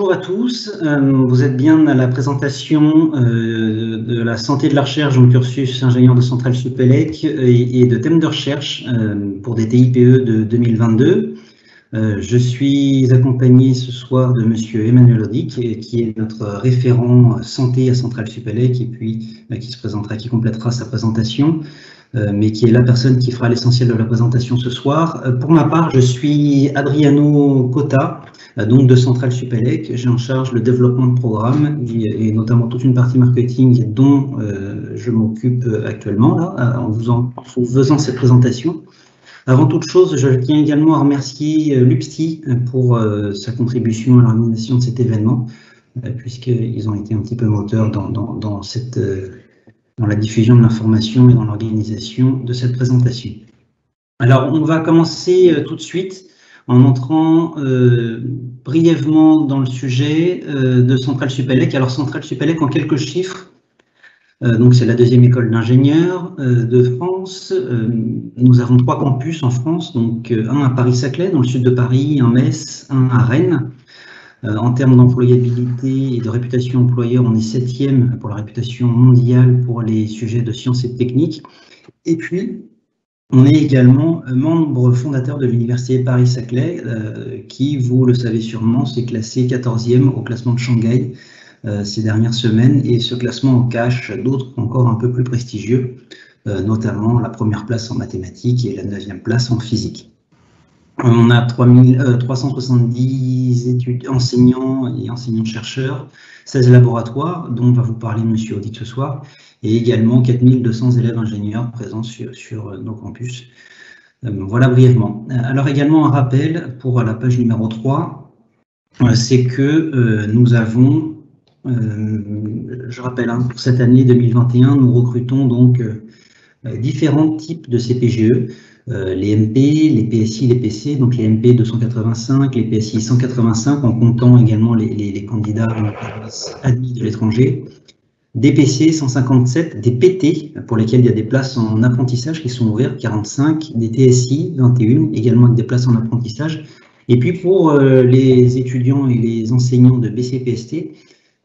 bonjour à tous. Vous êtes bien à la présentation de la santé de la recherche dans le cursus ingénieur de Centrale Supélec et de thèmes de recherche pour des TIPE de 2022. Je suis accompagné ce soir de Monsieur Emmanuel Audic, qui est notre référent santé à Centrale Supélec et puis qui complétera sa présentation, mais qui est la personne qui fera l'essentiel de la présentation ce soir. Pour ma part, je suis Adriano Cotta, donc de Centrale Supélec. J'ai en charge le développement de programmes et notamment toute une partie marketing dont je m'occupe actuellement là, en vous faisant cette présentation. Avant toute chose, je tiens également à remercier l'UPSTI pour sa contribution à l'organisation de cet événement, puisqu'ils ont été un petit peu moteurs dans la diffusion de l'information et dans l'organisation de cette présentation. Alors, on va commencer tout de suite en entrant brièvement dans le sujet de Centrale Supélec. Alors, Centrale Supélec, en quelques chiffres, donc c'est la deuxième école d'ingénieurs de France. Nous avons 3 campus en France, donc un à Paris-Saclay, dans le sud de Paris, un Metz, un à Rennes. En termes d'employabilité et de réputation employeur, on est 7e pour la réputation mondiale pour les sujets de sciences et de techniques. Et puis, on est également membre fondateur de l'Université Paris-Saclay, qui, vous le savez sûrement, s'est classé 14e au classement de Shanghai ces dernières semaines. Et ce classement en cache d'autres encore un peu plus prestigieux, notamment la première place en mathématiques et la 9e place en physique. On a 370 enseignants et enseignants-chercheurs, 16 laboratoires, dont va vous parler M. Audic ce soir, et également 4200 élèves ingénieurs présents sur nos campus. Voilà brièvement. Alors également un rappel pour la page numéro 3, c'est que nous avons, je rappelle, pour cette année 2021, nous recrutons donc différents types de CPGE, les MP, les PSI, les PC, donc les MP 285, les PSI 185, en comptant également les candidats admis de l'étranger, des PC 157, des PT, pour lesquels il y a des places en apprentissage qui sont ouvertes, 45, des TSI 21, également avec des places en apprentissage. Et puis pour les étudiants et les enseignants de BCPST,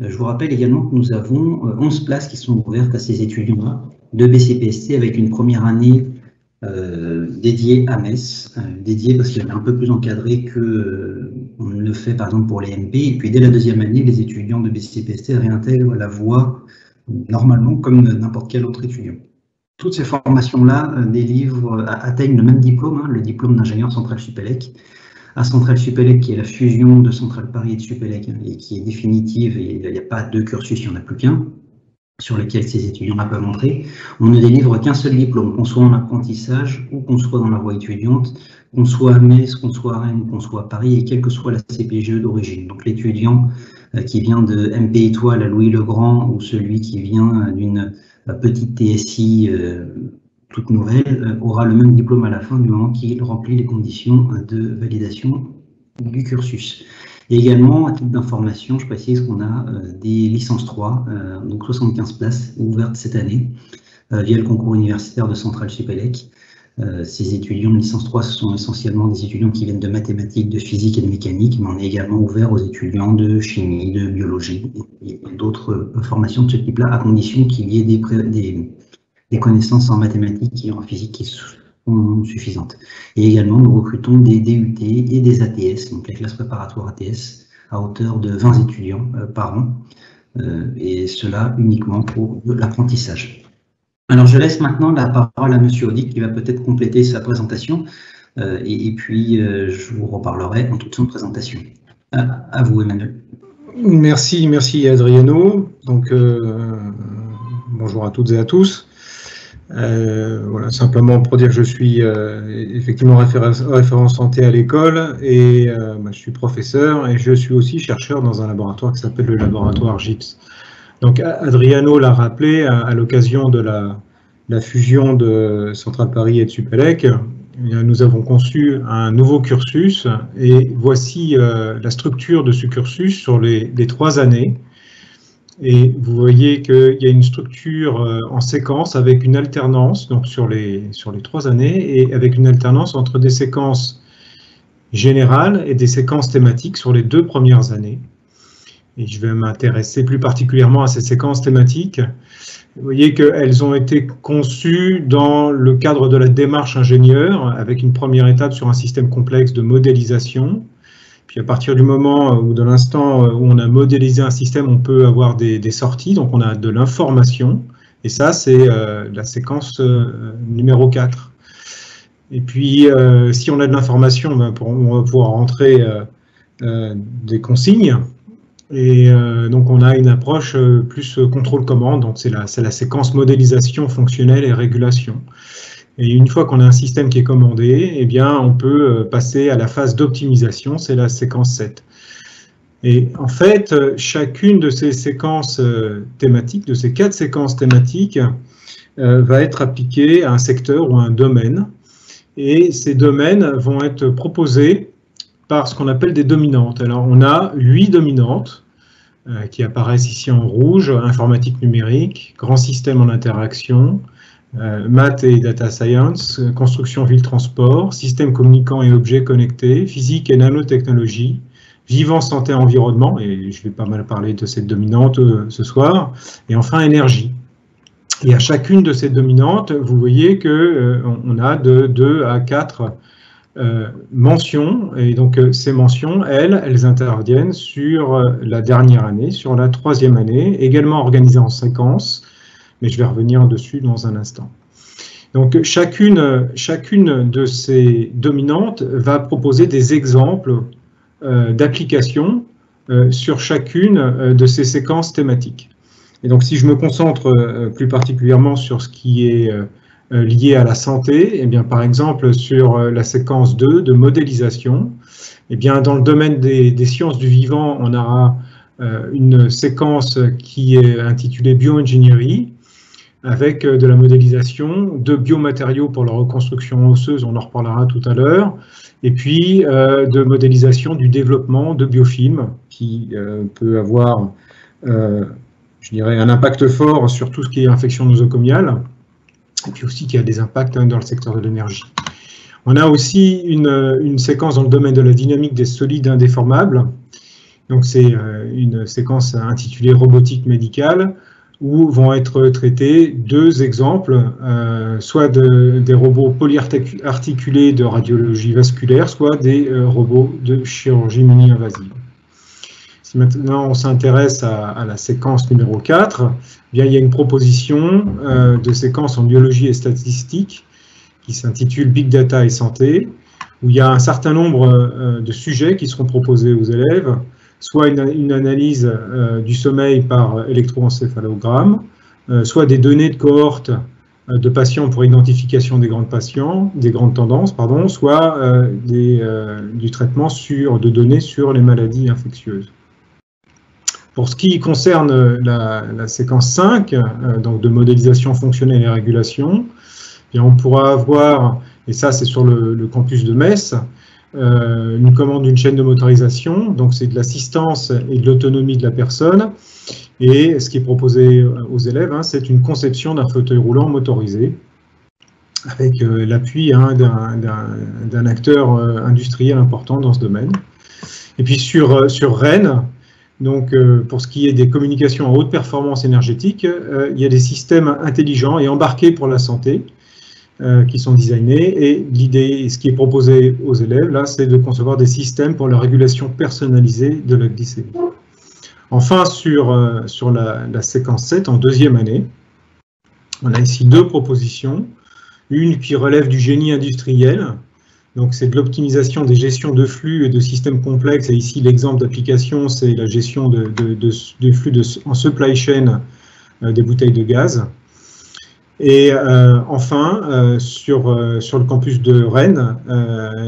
je vous rappelle également que nous avons 11 places qui sont ouvertes à ces étudiants-là de BCPST avec une première année dédiée à Metz, dédiée parce qu'il est un peu plus encadré que on le fait par exemple pour les MP. Et puis dès la 2e année, les étudiants de BCPST réintègrent la voie normalement comme n'importe quel autre étudiant. Toutes ces formations-là atteignent le même diplôme, le diplôme d'ingénieur Centrale Supélec. À Centrale Supélec, qui est la fusion de Centrale Paris et de Supélec, et qui est définitive, et il n'y a pas 2 cursus, il n'y en a plus qu'un, sur lesquels ces étudiants-là peuvent entrer. On ne délivre qu'un seul diplôme, qu'on soit en apprentissage ou qu'on soit dans la voie étudiante, qu'on soit à Metz, qu'on soit à Rennes, qu'on soit à Paris, et quelle que soit la CPGE d'origine. Donc l'étudiant qui vient de MP Étoile à Louis-le-Grand, ou celui qui vient d'une petite TSI toute nouvelle, aura le même diplôme à la fin du moment qu'il remplit les conditions de validation du cursus. Et également, à titre d'information, je précise qu'on a des licences 3, donc 75 places ouvertes cette année, via le concours universitaire de Centrale Supélec. Ces étudiants de licence 3, ce sont essentiellement des étudiants qui viennent de mathématiques, de physique et de mécanique, mais on est également ouvert aux étudiants de chimie, de biologie et d'autres formations de ce type-là, à condition qu'il y ait des connaissances en mathématiques et en physique qui sont suffisantes. Et également, nous recrutons des DUT et des ATS, donc les classes préparatoires ATS, à hauteur de 20 étudiants par an, et cela uniquement pour l'apprentissage. Alors, je laisse maintenant la parole à M. Audic, qui va peut-être compléter sa présentation, et puis je vous reparlerai en toute fin de présentation. À vous, Emmanuel. Merci Adriano. Donc, bonjour à toutes et à tous. Voilà, simplement pour dire que je suis effectivement référent santé à l'école et je suis professeur et je suis aussi chercheur dans un laboratoire qui s'appelle le laboratoire GIPS. Donc Adriano l'a rappelé à l'occasion de la fusion de Centrale Paris et de Supélec, nous avons conçu un nouveau cursus et voici la structure de ce cursus sur les 3 années. Et vous voyez qu'il y a une structure en séquence avec une alternance donc sur les 3 années et avec une alternance entre des séquences générales et des séquences thématiques sur les 2 premières années. et je vais m'intéresser plus particulièrement à ces séquences thématiques. Vous voyez qu'elles ont été conçues dans le cadre de la démarche ingénieur, avec une première étape sur un système complexe de modélisation. Puis à partir du moment ou de l'instant où on a modélisé un système, on peut avoir des sorties, donc on a de l'information, et ça c'est la séquence numéro 4. Et puis si on a de l'information, ben, on va pouvoir rentrer des consignes. Et donc on a une approche plus contrôle-commande, donc c'est la séquence modélisation fonctionnelle et régulation. Et une fois qu'on a un système qui est commandé, eh bien on peut passer à la phase d'optimisation, c'est la séquence 7. Et en fait, chacune de ces séquences thématiques, de ces 4 séquences thématiques, va être appliquée à un secteur ou à un domaine. Et ces domaines vont être proposés par ce qu'on appelle des dominantes. Alors, on a 8 dominantes qui apparaissent ici en rouge: informatique numérique, grand système en interaction, maths et data science, construction ville-transport, système communicant et objets connectés, physique et nanotechnologie, vivant, santé, environnement, et je vais pas mal parler de cette dominante ce soir, et enfin énergie. Et à chacune de ces dominantes, vous voyez qu'on a de 2 à 4 mentions, et donc ces mentions, elles interviennent sur la dernière année, sur la 3e année, également organisées en séquence, mais je vais revenir dessus dans un instant. Donc chacune de ces dominantes va proposer des exemples d'applications sur chacune de ces séquences thématiques. Et donc si je me concentre plus particulièrement sur ce qui est lié à la santé, eh bien, par exemple sur la séquence 2 de modélisation, eh bien, dans le domaine des sciences du vivant, on aura une séquence qui est intitulée bioingénierie, avec de la modélisation de biomatériaux pour la reconstruction osseuse, on en reparlera tout à l'heure, et puis de modélisation du développement de biofilms, qui peut avoir, je dirais, un impact fort sur tout ce qui est infection nosocomiale, et puis aussi qui a des impacts dans le secteur de l'énergie. On a aussi une séquence dans le domaine de la dynamique des solides indéformables. Donc c'est une séquence intitulée robotique médicale, où vont être traités 2 exemples, soit des robots polyarticulés de radiologie vasculaire, soit des robots de chirurgie mini-invasive. Si maintenant on s'intéresse à la séquence numéro 4, eh bien, il y a une proposition de séquence en biologie et statistique qui s'intitule Big Data et Santé, où il y a un certain nombre de sujets qui seront proposés aux élèves, soit une analyse du sommeil par électroencéphalogramme, soit des données de cohorte de patients pour identification des grandes tendances, soit du traitement de données sur les maladies infectieuses. Pour ce qui concerne la séquence 5, donc de modélisation fonctionnelle et régulation, bien on pourra avoir, et ça c'est sur le campus de Metz, une commande d'une chaîne de motorisation, donc c'est de l'assistance et de l'autonomie de la personne, et ce qui est proposé aux élèves, c'est une conception d'un fauteuil roulant motorisé, avec l'appui d'un acteur industriel important dans ce domaine. Et puis sur Rennes, donc, pour ce qui est des communications à haute performance énergétique, il y a des systèmes intelligents et embarqués pour la santé qui sont designés. Et l'idée, ce qui est proposé aux élèves, là, c'est de concevoir des systèmes pour la régulation personnalisée de la glycémie. Enfin, sur la séquence 7, en 2e année, on a ici 2 propositions. Une qui relève du génie industriel. Donc, c'est de l'optimisation des gestions de flux et de systèmes complexes. Et ici, l'exemple d'application, c'est la gestion de flux en supply chain des bouteilles de gaz. Et enfin, sur le campus de Rennes,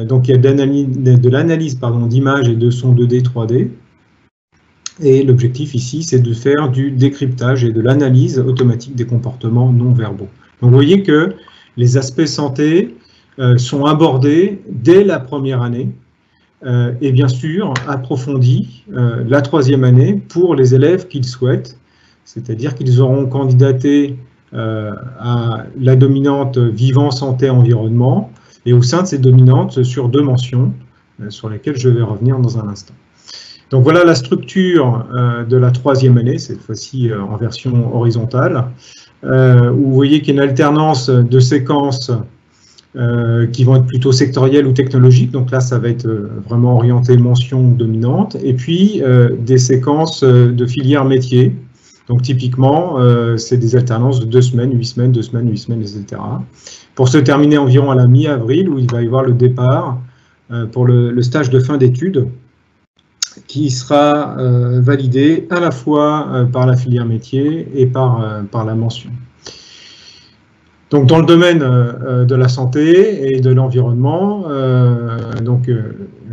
donc il y a de l'analyse d'images et de sons 2D, 3D. Et l'objectif ici, c'est de faire du décryptage et de l'analyse automatique des comportements non verbaux. Donc, vous voyez que les aspects santé sont abordés dès la 1re année et bien sûr approfondis la 3e année pour les élèves qu'ils souhaitent, c'est-à-dire qu'ils auront candidaté à la dominante vivant, santé, environnement, et au sein de ces dominantes sur 2 mentions sur lesquelles je vais revenir dans un instant. Donc voilà la structure de la troisième année, cette fois-ci en version horizontale, où vous voyez qu'il y a une alternance de séquences qui vont être plutôt sectorielles ou technologiques. Donc là, ça va être vraiment orienté mention dominante. Et puis, des séquences de filières métiers. Donc typiquement, c'est des alternances de 2 semaines, 8 semaines, 2 semaines, 8 semaines, etc. Pour se terminer environ à la mi-avril, où il va y avoir le départ pour le stage de fin d'études, qui sera validé à la fois par la filière métier et par la mention. Donc, dans le domaine de la santé et de l'environnement,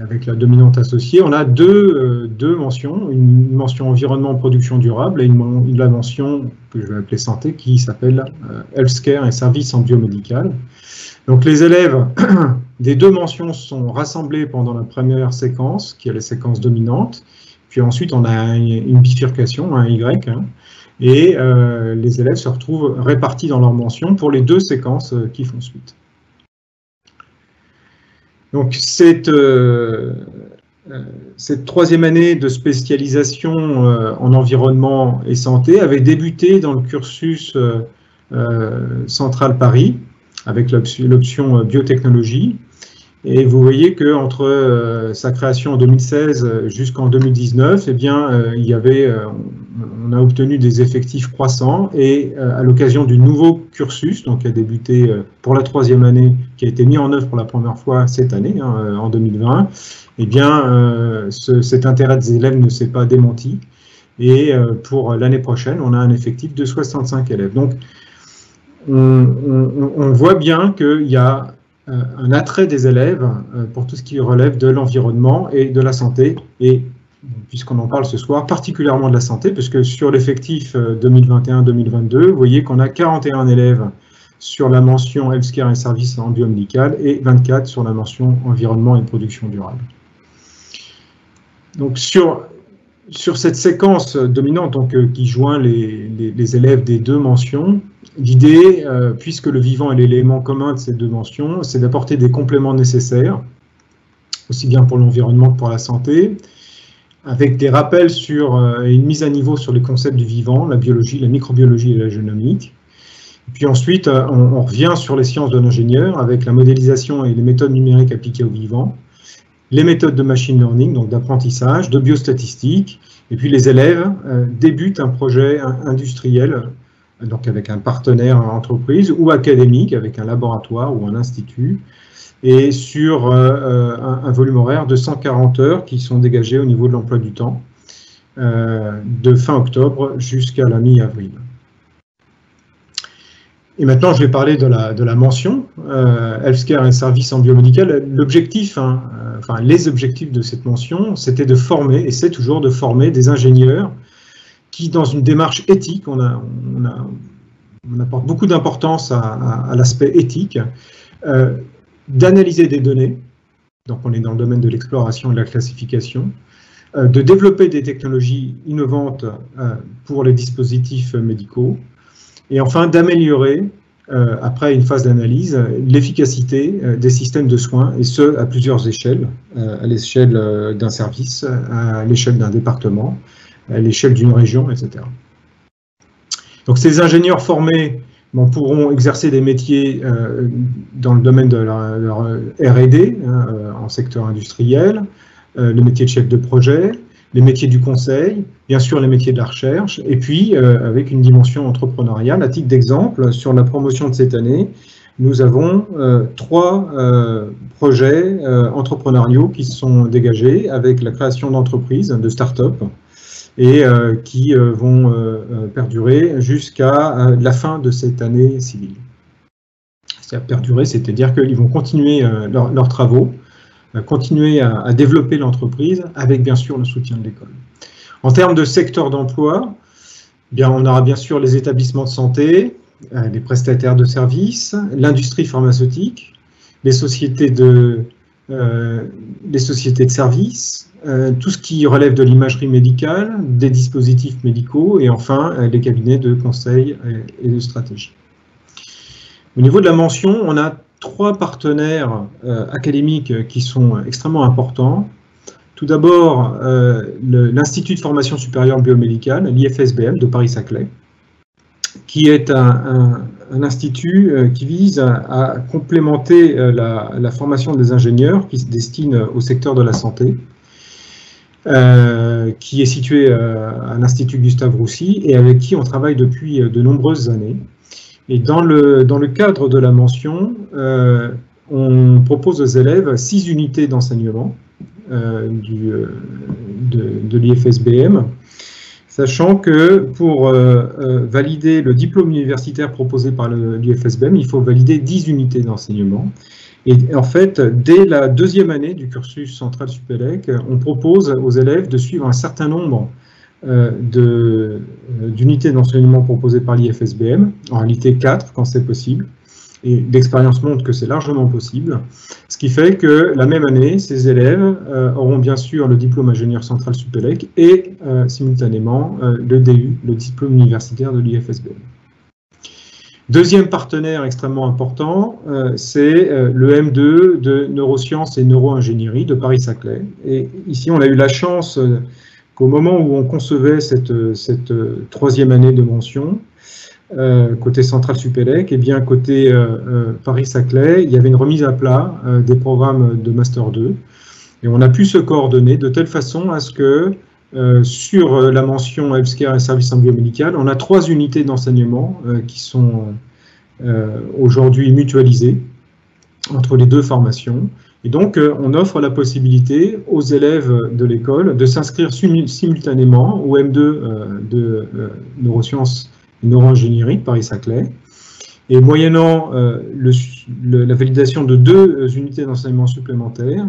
avec la dominante associée, on a deux mentions, une mention environnement production durable et la mention que je vais appeler santé qui s'appelle healthcare et services en biomédical. Donc, les élèves des deux mentions sont rassemblés pendant la première séquence, qui est la séquence dominante, puis ensuite on a une bifurcation, un Y, et les élèves se retrouvent répartis dans leur mention pour les deux séquences qui font suite. Donc cette troisième année de spécialisation en environnement et santé avait débuté dans le cursus Central Paris, avec l'option biotechnologie. Et vous voyez qu'entre sa création en 2016 jusqu'en 2019, eh bien, on a obtenu des effectifs croissants et à l'occasion du nouveau cursus, donc qui a débuté pour la troisième année, qui a été mis en œuvre pour la première fois cette année, en 2020, eh bien, cet intérêt des élèves ne s'est pas démenti. Et pour l'année prochaine, on a un effectif de 65 élèves. Donc, on voit bien qu'il y a un attrait des élèves pour tout ce qui relève de l'environnement et de la santé, et puisqu'on en parle ce soir, particulièrement de la santé, puisque sur l'effectif 2021-2022, vous voyez qu'on a 41 élèves sur la mention healthcare et services en biomédical et 24 sur la mention environnement et production durable. Donc sur cette séquence dominante qui joint les élèves des deux mentions, l'idée, puisque le vivant est l'élément commun de ces deux mentions, c'est d'apporter des compléments nécessaires, aussi bien pour l'environnement que pour la santé, avec des rappels et une mise à niveau sur les concepts du vivant, la biologie, la microbiologie et la génomique. Et puis ensuite, on revient sur les sciences de l'ingénieur avec la modélisation et les méthodes numériques appliquées au vivant, les méthodes de machine learning, donc d'apprentissage, de biostatistique, et puis les élèves débutent un projet industriel, donc avec un partenaire entreprise ou académique, avec un laboratoire ou un institut, et sur un volume horaire de 140 heures qui sont dégagées au niveau de l'emploi du temps, de fin octobre jusqu'à la mi-avril. Et maintenant, je vais parler de la mention, healthcare et services en biomédical. L'objectif, les objectifs de cette mention, c'était de former, et c'est toujours de former des ingénieurs qui, dans une démarche éthique, on apporte beaucoup d'importance à l'aspect éthique, d'analyser des données, donc on est dans le domaine de l'exploration et de la classification, de développer des technologies innovantes pour les dispositifs médicaux, et enfin d'améliorer, après une phase d'analyse, l'efficacité des systèmes de soins, et ce, à plusieurs échelles, à l'échelle d'un service, à l'échelle d'un département, à l'échelle d'une région, etc. Donc ces ingénieurs formés pourront exercer des métiers dans le domaine de leur R&D, en secteur industriel, le métier de chef de projet, les métiers du conseil, bien sûr les métiers de la recherche, et puis avec une dimension entrepreneuriale. À titre d'exemple, sur la promotion de cette année, nous avons 3 projets entrepreneuriaux qui sont dégagés avec la création d'entreprises, de start-up, et qui vont perdurer jusqu'à la fin de cette année civile. C'est-à-dire perdurer, c'est-à-dire qu'ils vont continuer leurs travaux, continuer à développer l'entreprise avec bien sûr le soutien de l'école. En termes de secteur d'emploi, on aura bien sûr les établissements de santé, les prestataires de services, l'industrie pharmaceutique, les sociétés de services, tout ce qui relève de l'imagerie médicale, des dispositifs médicaux et enfin les cabinets de conseil et de stratégie. Au niveau de la mention, on a 3 partenaires académiques qui sont extrêmement importants. Tout d'abord, l'Institut de formation supérieure biomédicale, l'IFSBM de Paris-Saclay, qui est un institut qui vise à complémenter la formation des ingénieurs qui se destinent au secteur de la santé, qui est situé à l'Institut Gustave-Roussy et avec qui on travaille depuis de nombreuses années. Et dans le cadre de la mention, on propose aux élèves 6 unités d'enseignement de l'IFSBM, sachant que pour valider le diplôme universitaire proposé par l'IFSBM, il faut valider 10 unités d'enseignement. Et en fait, dès la 2e année du cursus central Supélec, on propose aux élèves de suivre un certain nombre d'unités d'enseignement proposées par l'IFSBM, en réalité 4 quand c'est possible. Et l'expérience montre que c'est largement possible, ce qui fait que la même année, ces élèves auront bien sûr le diplôme ingénieur central Supélec et simultanément le DU, le diplôme universitaire de l'IFSBM. Deuxième partenaire extrêmement important, c'est le M2 de neurosciences et neuroingénierie de Paris-Saclay. Et ici, on a eu la chance qu'au moment où on concevait cette 3e année de mention, côté central Supélec, et bien côté Paris-Saclay, il y avait une remise à plat des programmes de Master 2. Et on a pu se coordonner de telle façon à ce que sur la mention healthcare et services en biomédical, on a 3 unités d'enseignement qui sont aujourd'hui mutualisées entre les 2 formations. Et donc, on offre la possibilité aux élèves de l'école de s'inscrire simultanément au M2 de neurosciences et neuroingénierie de Paris-Saclay. Et moyennant la validation de 2 unités d'enseignement supplémentaires,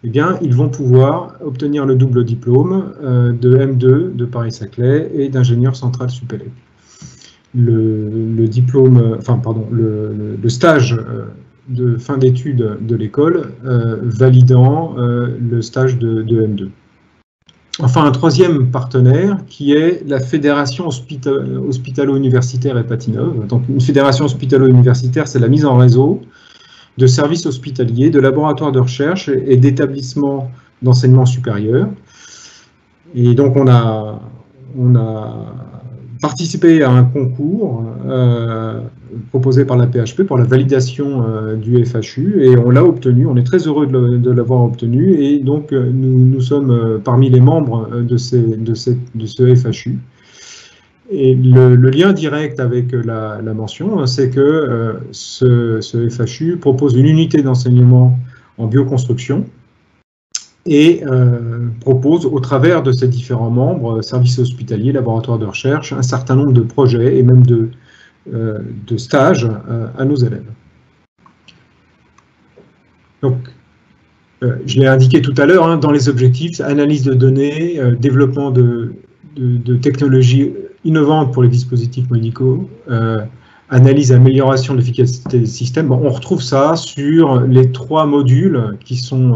eh bien, ils vont pouvoir obtenir le double diplôme de M2 de Paris-Saclay et d'ingénieur central Supélec. Le stage de fin d'études de l'école validant le stage de M2. Enfin, un 3e partenaire qui est la Fédération hospitalo-universitaire Hépatinov. Donc, une fédération hospitalo-universitaire, c'est la mise en réseau de services hospitaliers, de laboratoires de recherche et d'établissements d'enseignement supérieur. Et donc, on a participé à un concours proposé par la PHP pour la validation du FHU et on l'a obtenu. On est très heureux de l'avoir obtenu et donc nous sommes parmi les membres de ce FHU. Et le lien direct avec la mention, c'est que ce FHU propose une unité d'enseignement en bioconstruction et propose au travers de ses différents membres, services hospitaliers, laboratoires de recherche, un certain nombre de projets et même de stages à nos élèves. Donc, je l'ai indiqué tout à l'heure, dans les objectifs, analyse de données, développement de technologies innovantes pour les dispositifs médicaux, analyse et amélioration de l'efficacité des systèmes. Bon, on retrouve ça sur les 3 modules qui sont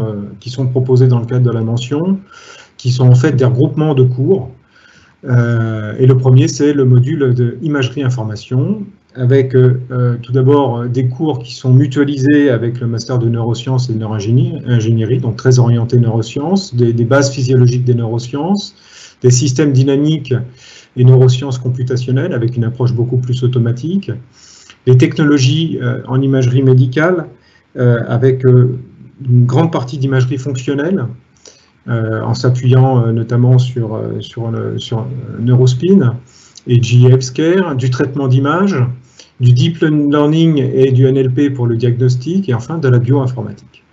proposés dans le cadre de la mention, qui sont en fait des regroupements de cours. Et le premier, c'est le module de imagerie information, avec tout d'abord des cours qui sont mutualisés avec le master de neurosciences et de neuroingénierie, donc très orienté neurosciences, des bases physiologiques des neurosciences, des systèmes dynamiques et neurosciences computationnelles avec une approche beaucoup plus automatique, les technologies en imagerie médicale avec une grande partie d'imagerie fonctionnelle en s'appuyant notamment sur Neurospin et GE-Healthcare, du traitement d'images, du deep learning et du NLP pour le diagnostic et enfin de la bioinformatique.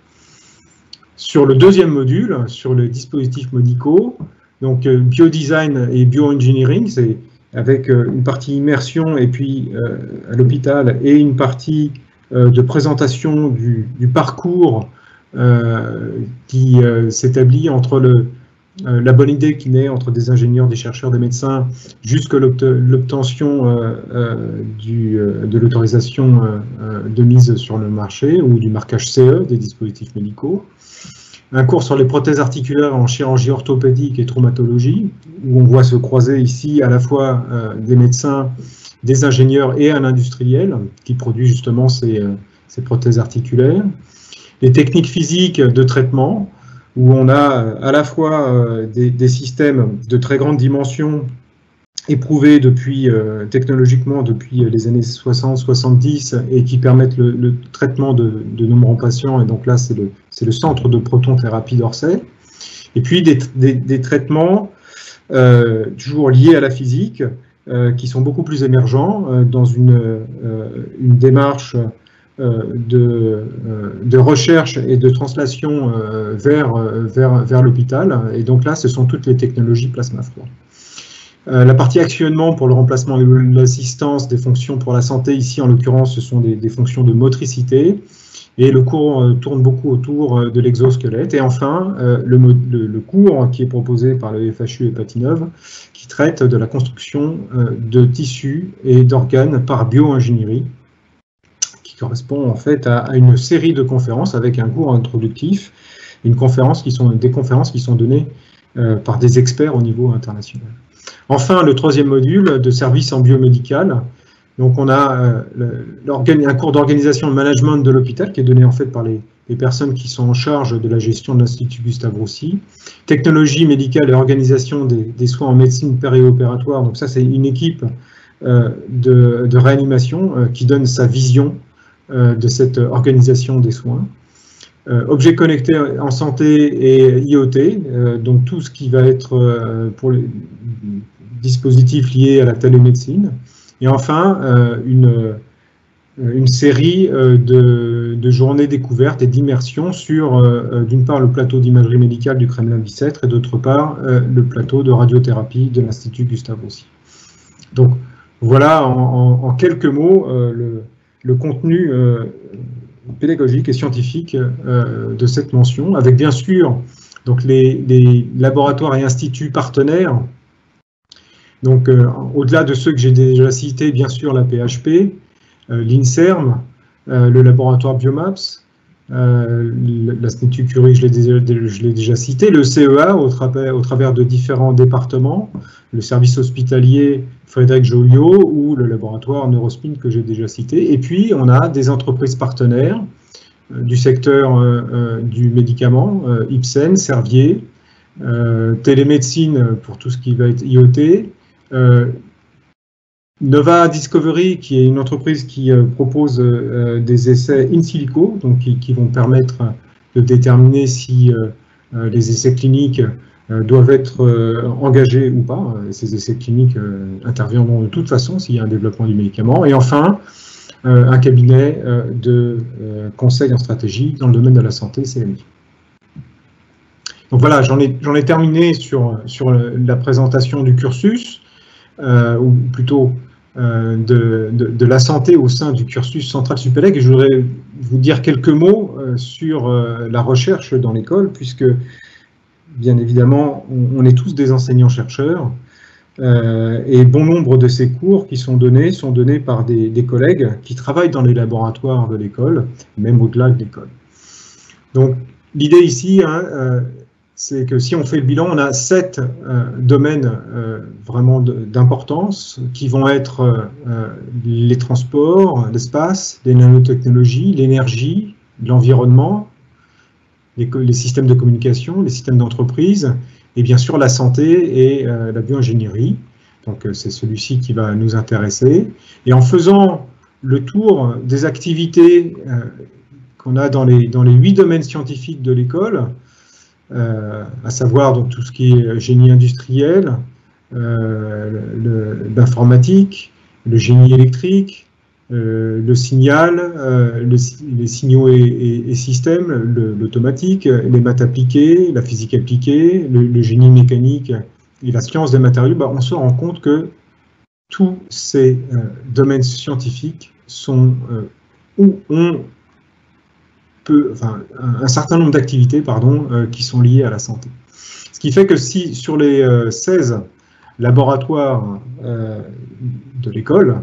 Sur le 2e module, sur les dispositifs médicaux, donc biodesign et bioengineering, c'est avec une partie immersion et puis à l'hôpital et une partie de présentation du parcours qui s'établit entre la bonne idée qui naît entre des ingénieurs, des chercheurs, des médecins, jusqu'à l'obtention de l'autorisation de mise sur le marché ou du marquage CE des dispositifs médicaux. Un cours sur les prothèses articulaires en chirurgie orthopédique et traumatologie, où on voit se croiser ici à la fois des médecins, des ingénieurs et un industriel qui produit justement ces prothèses articulaires. Les techniques physiques de traitement, où on a à la fois des systèmes de très grande dimension éprouvés technologiquement depuis les années 60-70 et qui permettent le traitement de nombreux patients. Et donc là, c'est le centre de protonthérapie d'Orsay. Et puis des traitements toujours liés à la physique, qui sont beaucoup plus émergents dans une démarche de recherche et de translation vers l'hôpital. Et donc là, ce sont toutes les technologies plasma froid. La partie actionnement pour le remplacement et l'assistance des fonctions pour la santé, ici en l'occurrence, ce sont des fonctions de motricité. Et le cours tourne beaucoup autour de l'exosquelette. Et enfin, le cours qui est proposé par le FHU et Patinov, qui traite de la construction de tissus et d'organes par bioingénierie, qui correspond en fait à une série de conférences avec un cours introductif, des conférences qui sont données par des experts au niveau international. Enfin, le troisième module de service en biomédical. Donc on a un cours d'organisation et de management de l'hôpital qui est donné en fait par les personnes qui sont en charge de la gestion de l'Institut Gustave Roussy. Technologie médicale et organisation des soins en médecine périopératoire. Donc ça, c'est une équipe de réanimation qui donne sa vision de cette organisation des soins. Objets connectés en santé et IoT, donc tout ce qui va être pour les dispositifs liés à la télémédecine. Et enfin, une série de journées découvertes et d'immersion sur, d'une part, le plateau d'imagerie médicale du Kremlin-Bicêtre et d'autre part, le plateau de radiothérapie de l'Institut Gustave Roussy. Donc, voilà en quelques mots le contenu pédagogique et scientifique de cette mention, avec bien sûr donc les laboratoires et instituts partenaires. Donc, au-delà de ceux que j'ai déjà cités, bien sûr, la PHP, l'INSERM, le laboratoire Biomaps, l'Institut Curie, je l'ai déjà cité, le CEA au travers de différents départements, le service hospitalier Frédéric Joliot ou le laboratoire Neurospin que j'ai déjà cité. Et puis, on a des entreprises partenaires du secteur du médicament, Ipsen, Servier, télémédecine pour tout ce qui va être IoT, Nova Discovery, qui est une entreprise qui propose des essais in silico, donc qui vont permettre de déterminer si les essais cliniques doivent être engagés ou pas. Ces essais cliniques interviendront de toute façon s'il y a un développement du médicament. Et enfin, un cabinet de conseil en stratégie dans le domaine de la santé, CMI. Donc voilà, j'en ai terminé sur la présentation du cursus, ou plutôt de la santé au sein du cursus central Supélec. Et je voudrais vous dire quelques mots sur la recherche dans l'école, puisque, bien évidemment, on est tous des enseignants-chercheurs, et bon nombre de ces cours qui sont donnés par des collègues qui travaillent dans les laboratoires de l'école, même au-delà de l'école. Donc, l'idée ici, c'est que si on fait le bilan, on a 7 domaines vraiment d'importance qui vont être les transports, l'espace, les nanotechnologies, l'énergie, l'environnement, les systèmes de communication, les systèmes d'entreprise, et bien sûr la santé et la bioingénierie. Donc c'est celui-ci qui va nous intéresser. Et en faisant le tour des activités qu'on a dans les 8 domaines scientifiques de l'école, à savoir donc tout ce qui est génie industriel, l'informatique, le génie électrique, le signal, les signaux et systèmes, l'automatique, les maths appliquées, la physique appliquée, le génie mécanique et la science des matériaux, on se rend compte que tous ces domaines scientifiques sont ou ont un certain nombre d'activités qui sont liées à la santé. Ce qui fait que si sur les 16 laboratoires de l'école,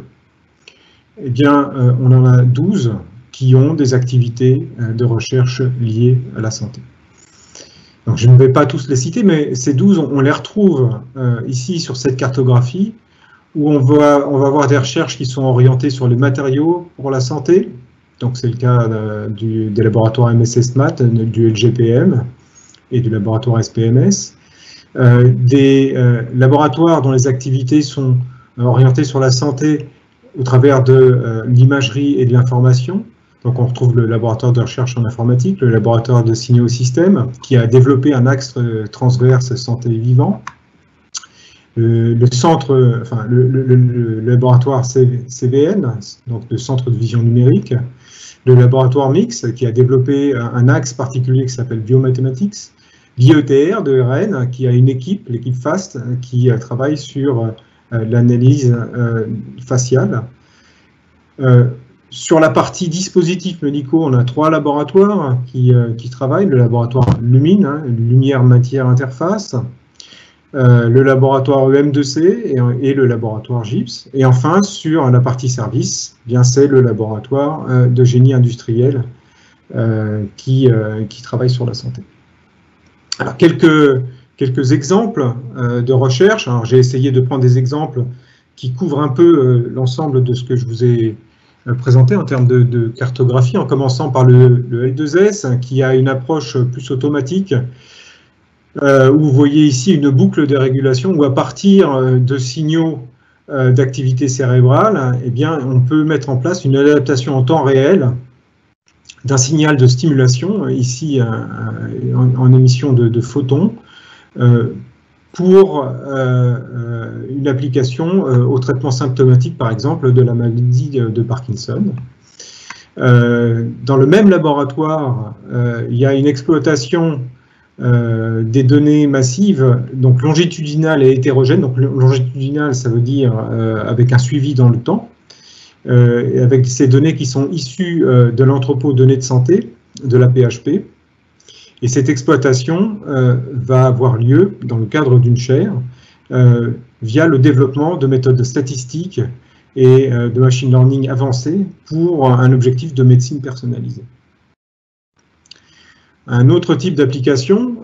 eh bien, on en a 12 qui ont des activités de recherche liées à la santé. Donc, je ne vais pas tous les citer, mais ces 12, on les retrouve ici sur cette cartographie, où on va avoir des recherches qui sont orientées sur les matériaux pour la santé. Donc, c'est le cas des laboratoires MSS Math, du LGPM, et du laboratoire SPMS, des laboratoires dont les activités sont orientées sur la santé au travers de l'imagerie et de l'information. Donc on retrouve le laboratoire de recherche en informatique, le laboratoire de signaux système, qui a développé un axe transverse santé vivant. Le laboratoire CVN, donc le centre de vision numérique, le laboratoire MIX, qui a développé un axe particulier qui s'appelle Biomathematics, l'IETR de Rennes, qui a une équipe, l'équipe FAST, qui travaille sur l'analyse faciale. Sur la partie dispositifs médicaux, on a 3 laboratoires qui travaillent, le laboratoire Lumine, lumière, matière, interface, le laboratoire EM2C et le laboratoire GIPS. Et enfin, sur la partie service, bien c'est le laboratoire de génie industriel qui travaille sur la santé. Alors, quelques exemples de recherche. J'ai essayé de prendre des exemples qui couvrent un peu l'ensemble de ce que je vous ai présenté en termes de cartographie, en commençant par le L2S, qui a une approche plus automatique, où vous voyez ici une boucle de régulation où à partir de signaux d'activité cérébrale, eh bien, on peut mettre en place une adaptation en temps réel d'un signal de stimulation, ici en émission de photons, pour une application au traitement symptomatique, par exemple, de la maladie de Parkinson. Dans le même laboratoire, il y a une exploitation des données massives, donc longitudinales et hétérogènes. Donc longitudinales, ça veut dire avec un suivi dans le temps, avec ces données qui sont issues de l'entrepôt données de santé, de la PHP. Et cette exploitation va avoir lieu dans le cadre d'une chaire via le développement de méthodes statistiques et de machine learning avancées pour un objectif de médecine personnalisée. Un autre type d'application,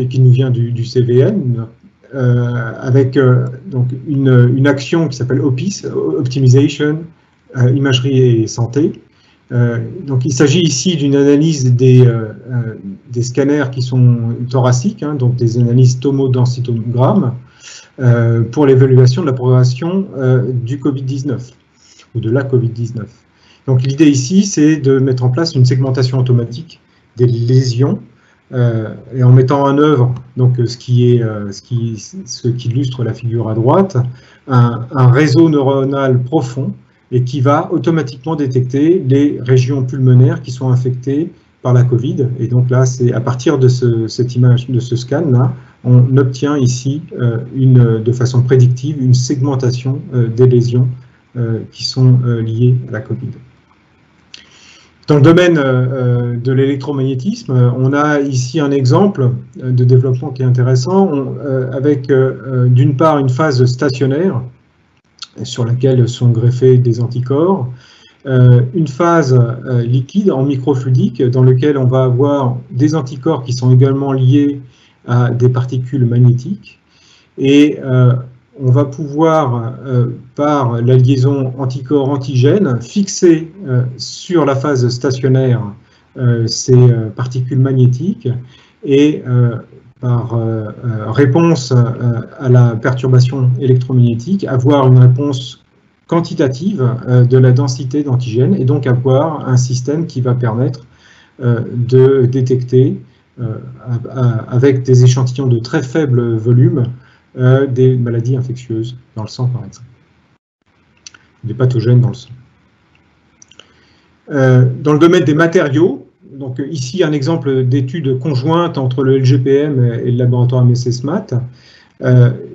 qui nous vient du CVN, avec donc une action qui s'appelle OPIS, Optimization, Imagerie et Santé. Donc il s'agit ici d'une analyse des scanners qui sont thoraciques, donc des analyses tomodensitogrammes, pour l'évaluation de la progression du Covid-19 ou de la Covid-19. Donc l'idée ici, c'est de mettre en place une segmentation automatique des lésions et en mettant en œuvre donc ce qui illustre la figure à droite, un réseau neuronal profond et qui va automatiquement détecter les régions pulmonaires qui sont infectées par la Covid. Et donc là, c'est à partir de cette image, de ce scan-là, on obtient ici de façon prédictive une segmentation des lésions qui sont liées à la Covid. Dans le domaine de l'électromagnétisme, on a ici un exemple de développement qui est intéressant, avec d'une part une phase stationnaire sur laquelle sont greffés des anticorps, une phase liquide en microfluidique dans laquelle on va avoir des anticorps qui sont également liés à des particules magnétiques, et on va pouvoir, par la liaison anticorps-antigène, fixer sur la phase stationnaire ces particules magnétiques et par réponse à la perturbation électromagnétique, avoir une réponse quantitative de la densité d'antigènes et donc avoir un système qui va permettre de détecter avec des échantillons de très faible volume des maladies infectieuses dans le sang, par exemple, des pathogènes dans le sang. Dans le domaine des matériaux, donc ici un exemple d'étude conjointe entre le LGPM et le laboratoire MSSMAT.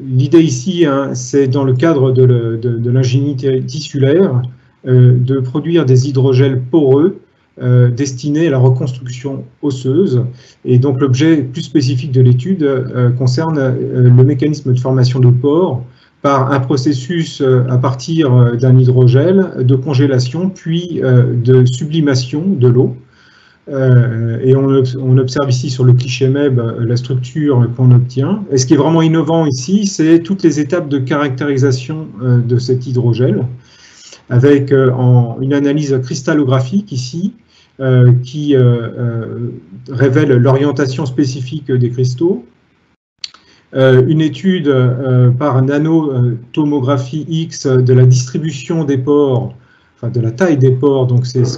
L'idée ici, c'est dans le cadre de l'ingénierie tissulaire, de produire des hydrogels poreux destinés à la reconstruction osseuse. Et donc l'objet plus spécifique de l'étude concerne le mécanisme de formation de pores par un processus à partir d'un hydrogel de congélation puis de sublimation de l'eau. Et on observe ici sur le cliché MEB la structure qu'on obtient. Et ce qui est vraiment innovant ici, c'est toutes les étapes de caractérisation de cet hydrogel, avec une analyse cristallographique ici, qui révèle l'orientation spécifique des cristaux. Une étude par nanotomographie X de la distribution des pores, enfin de la taille des pores, donc c'est ce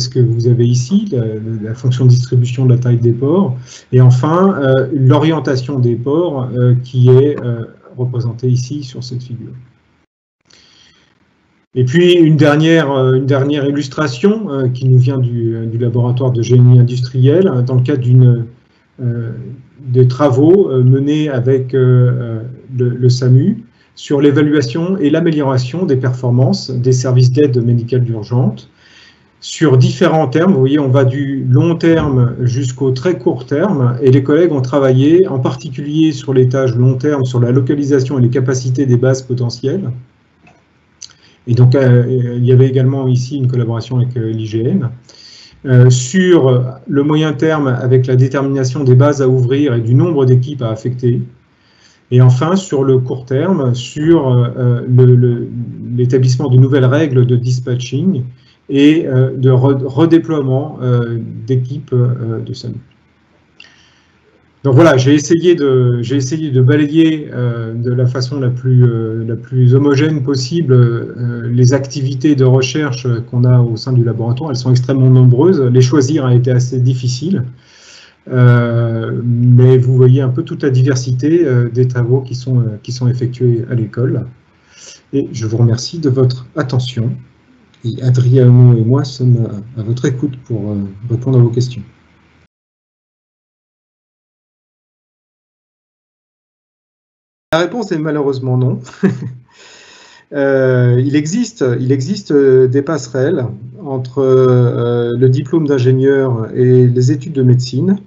que vous avez ici, la fonction de distribution de la taille des pores. Et enfin, l'orientation des pores qui est représentée ici sur cette figure. Et puis une dernière illustration qui nous vient du laboratoire de génie industriel dans le cadre des travaux menés avec le SAMU sur l'évaluation et l'amélioration des performances des services d'aide médicale d'urgence sur différents termes. Vous voyez, on va du long terme jusqu'au très court terme, et les collègues ont travaillé en particulier sur les tâches long terme, sur la localisation et les capacités des bases potentielles. Et donc, il y avait également ici une collaboration avec l'IGN. Sur le moyen terme, avec la détermination des bases à ouvrir et du nombre d'équipes à affecter. Et enfin, sur le court terme, sur l'établissement de nouvelles règles de dispatching et de redéploiement d'équipes de SAMU. Donc voilà, j'ai essayé de balayer de la façon la plus homogène possible les activités de recherche qu'on a au sein du laboratoire. Elles sont extrêmement nombreuses. Les choisir a été assez difficile. Mais vous voyez un peu toute la diversité des travaux qui sont effectués à l'école. Et je vous remercie de votre attention. Et Adriano et moi sommes à votre écoute pour répondre à vos questions. La réponse est malheureusement non. Il existe des passerelles entre le diplôme d'ingénieur et les études de médecine.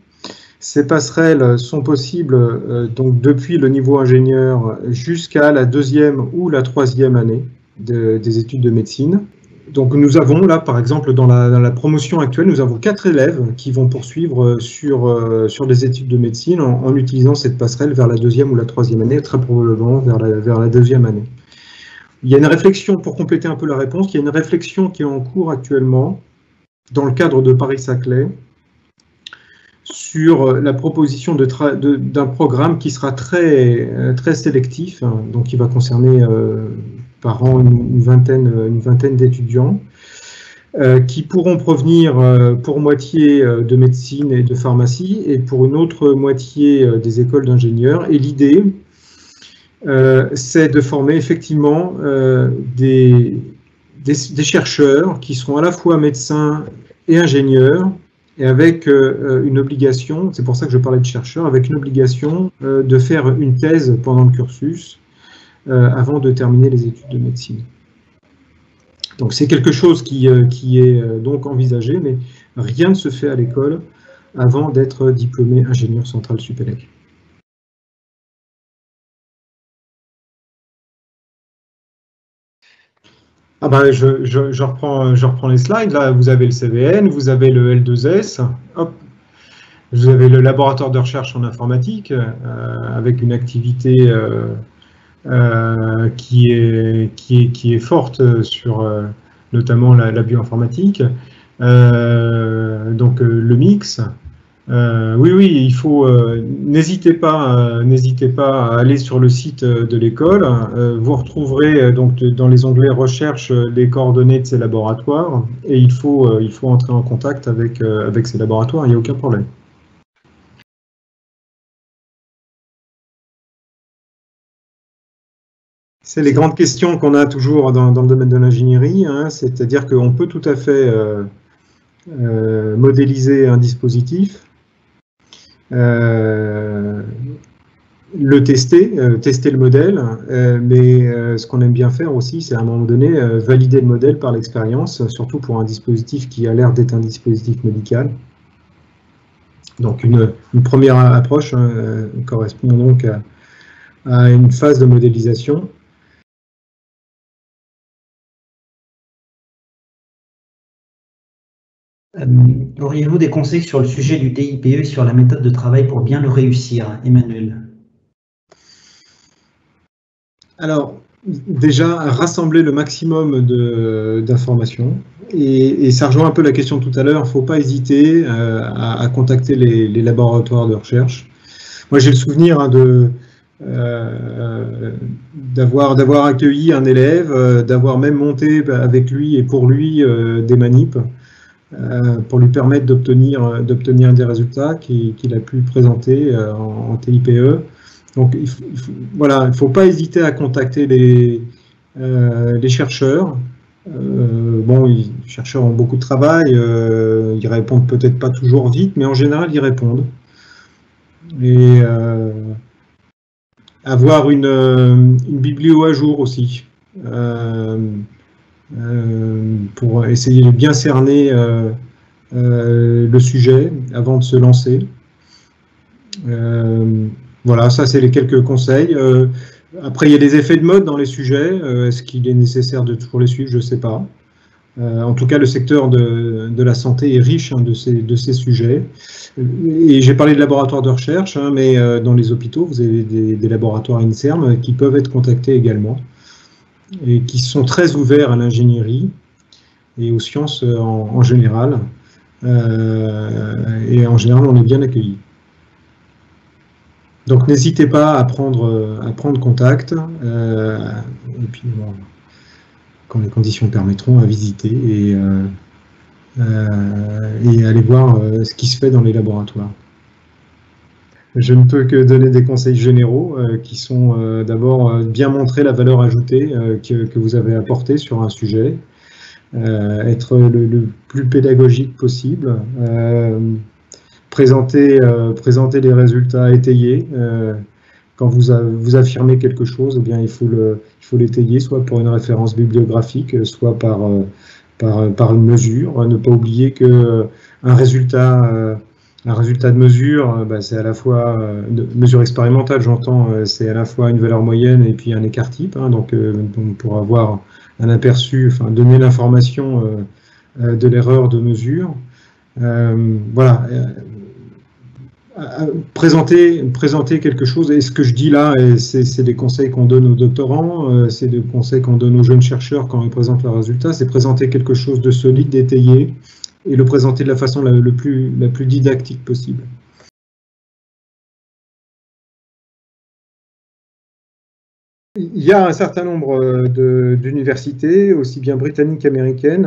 Ces passerelles sont possibles donc depuis le niveau ingénieur jusqu'à la 2e ou la 3e année des études de médecine. Donc nous avons là, par exemple, dans la promotion actuelle, nous avons 4 élèves qui vont poursuivre sur des études de médecine en utilisant cette passerelle vers la 2e ou la 3e année, très probablement vers la 2e année. Il y a une réflexion, pour compléter un peu la réponse, il y a une réflexion qui est en cours actuellement dans le cadre de Paris-Saclay sur la proposition d'un programme qui sera très sélectif, hein, donc qui va concerner par an une vingtaine d'étudiants qui pourront provenir pour moitié de médecine et de pharmacie et pour une autre moitié des écoles d'ingénieurs. Et l'idée, c'est de former effectivement des chercheurs qui seront à la fois médecins et ingénieurs, et avec une obligation, c'est pour ça que je parlais de chercheurs, avec une obligation de faire une thèse pendant le cursus avant de terminer les études de médecine. Donc c'est quelque chose qui est donc envisagé, mais rien ne se fait à l'école avant d'être diplômé ingénieur central Supélec. Ah ben, je reprends les slides. Là, vous avez le CVN, vous avez le L2S, hop, vous avez le laboratoire de recherche en informatique avec une activité qui est forte sur notamment la bioinformatique. Donc le mix. Oui, il faut. N'hésitez pas à aller sur le site de l'école. Vous retrouverez donc dans les onglets recherche les coordonnées de ces laboratoires et il faut entrer en contact avec ces laboratoires. Il n'y a aucun problème. C'est les grandes questions qu'on a toujours dans le domaine de l'ingénierie, hein, c'est-à-dire qu'on peut tout à fait modéliser un dispositif. Le tester le modèle, mais ce qu'on aime bien faire aussi, c'est à un moment donné valider le modèle par l'expérience, surtout pour un dispositif qui a l'air d'être un dispositif médical. Donc une première approche correspond donc à une phase de modélisation. Auriez-vous des conseils sur le sujet du DIPE et sur la méthode de travail pour bien le réussir, Emmanuel? Alors, déjà rassembler le maximum d'informations. Et ça rejoint un peu la question de tout à l'heure, il ne faut pas hésiter à contacter les laboratoires de recherche. Moi, j'ai le souvenir d'avoir accueilli un élève, d'avoir même monté avec lui et pour lui des manips pour lui permettre d'obtenir des résultats qu'il a pu présenter en TIPE. Donc, voilà, il ne faut pas hésiter à contacter les chercheurs. Bon, les chercheurs ont beaucoup de travail, ils répondent peut-être pas toujours vite, mais en général, ils répondent. Et avoir une biblio à jour aussi, pour essayer de bien cerner le sujet avant de se lancer. Voilà, ça c'est les quelques conseils. Après, il y a des effets de mode dans les sujets. Est-ce qu'il est nécessaire de toujours les suivre? Je ne sais pas. En tout cas, le secteur de la santé est riche de ces sujets. Et j'ai parlé de laboratoires de recherche, mais dans les hôpitaux, vous avez des laboratoires INSERM qui peuvent être contactés également et qui sont très ouverts à l'ingénierie et aux sciences en général. Et en général, on est bien accueillis. Donc, n'hésitez pas à prendre contact. Et puis, bon, quand les conditions permettront, à visiter et aller voir ce qui se fait dans les laboratoires. Je ne peux que donner des conseils généraux qui sont d'abord bien montrer la valeur ajoutée que vous avez apportée sur un sujet, être le plus pédagogique possible, présenter les résultats étayés. Quand vous affirmez quelque chose, eh bien, il faut l'étayer, soit pour une référence bibliographique, soit par une mesure. Ne pas oublier qu'un résultat de mesure, c'est à la fois, de mesure expérimentale, j'entends, c'est à la fois une valeur moyenne et puis un écart type. Donc, pour avoir un aperçu, enfin, donner l'information de l'erreur de mesure. Voilà. Présenter quelque chose, et ce que je dis là, c'est des conseils qu'on donne aux doctorants, c'est des conseils qu'on donne aux jeunes chercheurs quand ils présentent leurs résultats, c'est présenter quelque chose de solide, d'étayé, et le présenter de la façon la plus didactique possible. Il y a un certain nombre d'universités, aussi bien britanniques qu'américaines,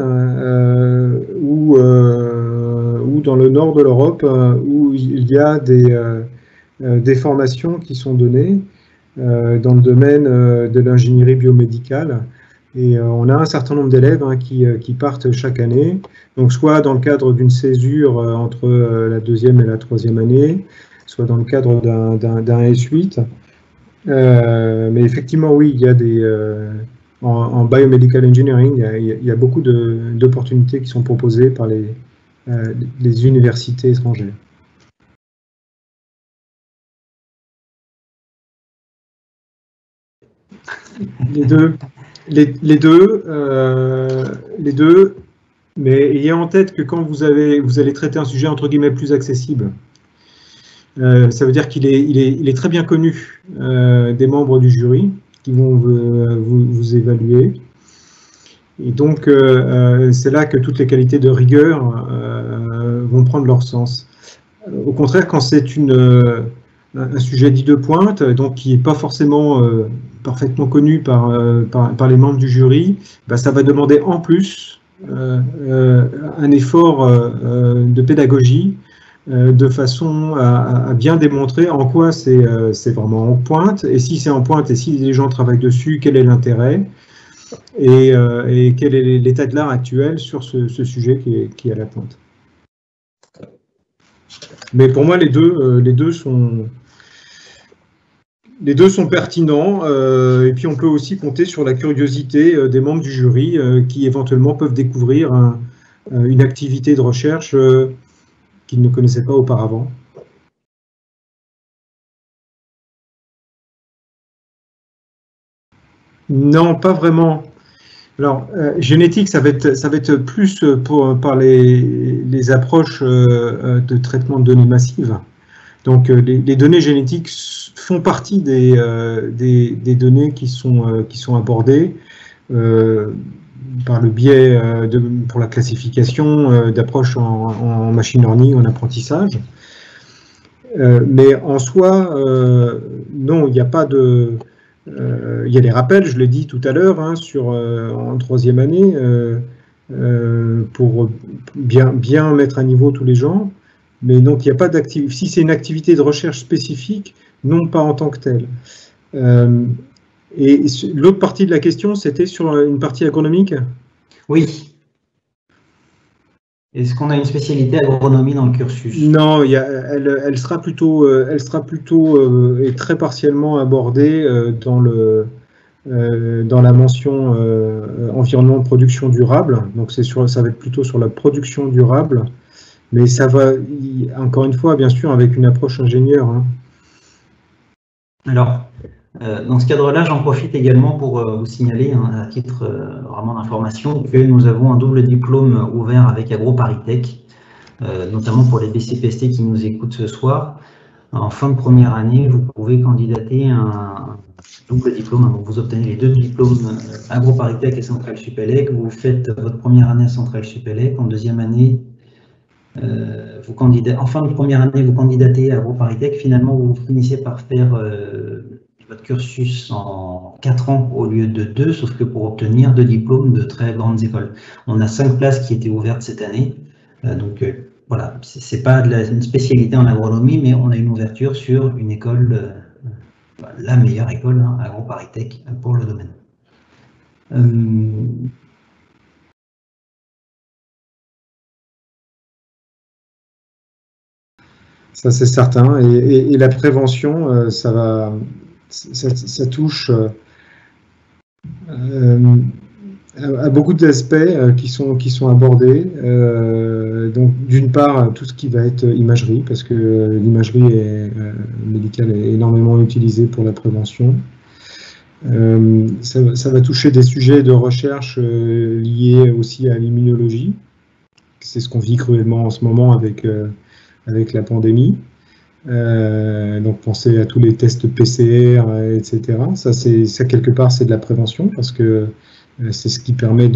ou dans le nord de l'Europe, où il y a des formations qui sont données dans le domaine de l'ingénierie biomédicale. Et on a un certain nombre d'élèves qui partent chaque année, donc soit dans le cadre d'une césure entre la 2e et la 3e année, soit dans le cadre d'un S8. Mais effectivement, oui, il y a en biomedical engineering, il y a beaucoup d'opportunités qui sont proposées par les universités étrangères. Les deux, mais ayez en tête que quand vous allez traiter un sujet entre guillemets plus accessible, ça veut dire qu'il est très bien connu des membres du jury qui vont vous évaluer. Et donc, c'est là que toutes les qualités de rigueur vont prendre leur sens. Au contraire, quand c'est un sujet dit de pointe, donc qui n'est pas forcément parfaitement connu par les membres du jury, ça va demander en plus un effort de pédagogie, de façon à bien démontrer en quoi c'est vraiment en pointe, et si c'est en pointe, et si les gens travaillent dessus, quel est l'intérêt, et quel est l'état de l'art actuel sur ce sujet qui est à la pointe. Mais pour moi, les deux sont pertinents, et puis on peut aussi compter sur la curiosité des membres du jury qui éventuellement peuvent découvrir une activité de recherche qu'ils ne connaissaient pas auparavant. Non, pas vraiment. Alors, génétique, ça va être plus par les approches de traitement de données massives. Donc les données génétiques font partie des données qui sont abordées par le biais pour la classification d'approches en machine learning, en apprentissage. Mais en soi, non, il n'y a pas de... il y a des rappels, je l'ai dit tout à l'heure, hein, en troisième année, pour bien mettre à niveau tous les gens. Mais donc, il n'y a pas d'activité. Si c'est une activité de recherche spécifique, non pas en tant que telle. Et l'autre partie de la question, c'était sur une partie agronomique? Oui. Est-ce qu'on a une spécialité agronomie dans le cursus? Non, elle sera plutôt et très partiellement abordée dans la mention environnement de production durable. Donc ça va être plutôt sur la production durable. Mais ça va, encore une fois, bien sûr, avec une approche ingénieure. Hein. Alors, dans ce cadre-là, j'en profite également pour vous signaler, hein, à titre vraiment d'information, que nous avons un double diplôme ouvert avec AgroParisTech, notamment pour les BCPST qui nous écoutent ce soir. En fin de première année, vous pouvez candidater un double diplôme. Donc vous obtenez les deux diplômes AgroParisTech et Centrale Supélec. Vous faites votre première année à Centrale Supélec. En deuxième année, en fin de première année, vous candidatez à AgroParisTech. Finalement, vous finissez par faire votre cursus en 4 ans au lieu de 2, sauf que pour obtenir 2 diplômes de très grandes écoles. On a 5 places qui étaient ouvertes cette année. Voilà, c'est pas une spécialité en agronomie, mais on a une ouverture sur une école, la meilleure école, hein, AgroParisTech, pour le domaine. Ça, c'est certain. Et la prévention, ça touche à beaucoup d'aspects qui sont abordés. Donc, d'une part, tout ce qui va être imagerie, parce que l'imagerie médicale est énormément utilisée pour la prévention. Ça va toucher des sujets de recherche liés aussi à l'immunologie. C'est ce qu'on vit cruellement en ce moment avec la pandémie. Donc pensez à tous les tests PCR, etc. Ça quelque part, c'est de la prévention, parce que c'est ce qui permet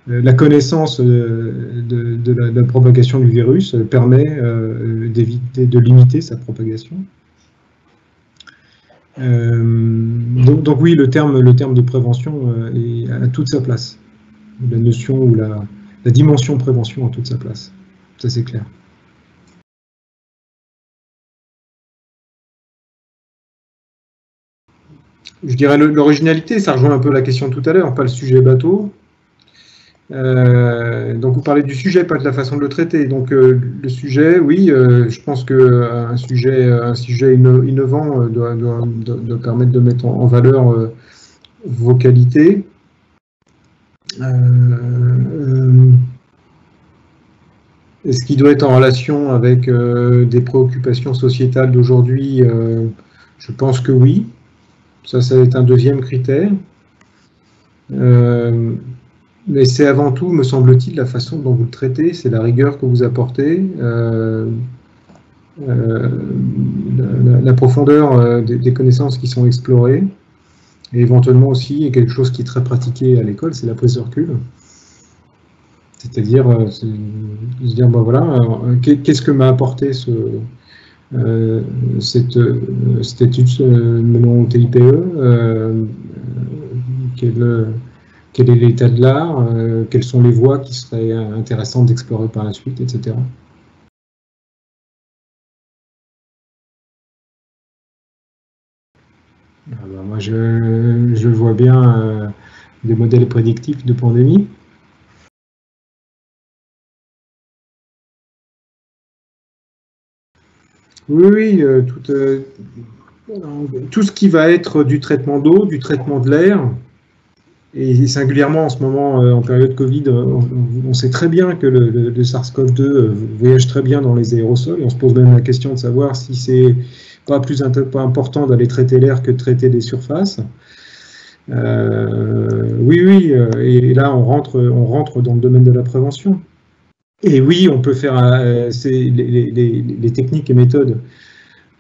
la connaissance de la propagation du virus permet de limiter sa propagation. Donc oui, le terme de prévention a toute sa place. La notion ou la dimension prévention a toute sa place. Ça, c'est clair. Je dirais l'originalité, ça rejoint un peu la question de tout à l'heure, pas le sujet bateau. Donc vous parlez du sujet, pas de la façon de le traiter. Donc le sujet, oui, je pense qu'un sujet innovant doit permettre de mettre en valeur vos qualités. Est-ce qu'il doit être en relation avec des préoccupations sociétales d'aujourd'hui? Je pense que oui. Ça va être un deuxième critère. Mais c'est avant tout, me semble-t-il, la façon dont vous le traitez, c'est la rigueur que vous apportez, la profondeur des connaissances qui sont explorées, et éventuellement aussi quelque chose qui est très pratiqué à l'école, c'est la prise de recul. C'est-à-dire se dire, ben voilà, qu'est-ce que m'a apporté cette étude menant au TIPE, quel est l'état de l'art, quelles sont les voies qui seraient intéressantes d'explorer par la suite, etc. Ah ben moi, je vois bien des modèles prédictifs de pandémie. Oui, tout ce qui va être du traitement d'eau, du traitement de l'air, et singulièrement en ce moment, en période Covid, on sait très bien que le SARS-CoV-2 voyage très bien dans les aérosols. On se pose même la question de savoir si c'est pas important d'aller traiter l'air que de traiter des surfaces. Oui, et là on rentre dans le domaine de la prévention. Et oui, on peut faire les techniques et méthodes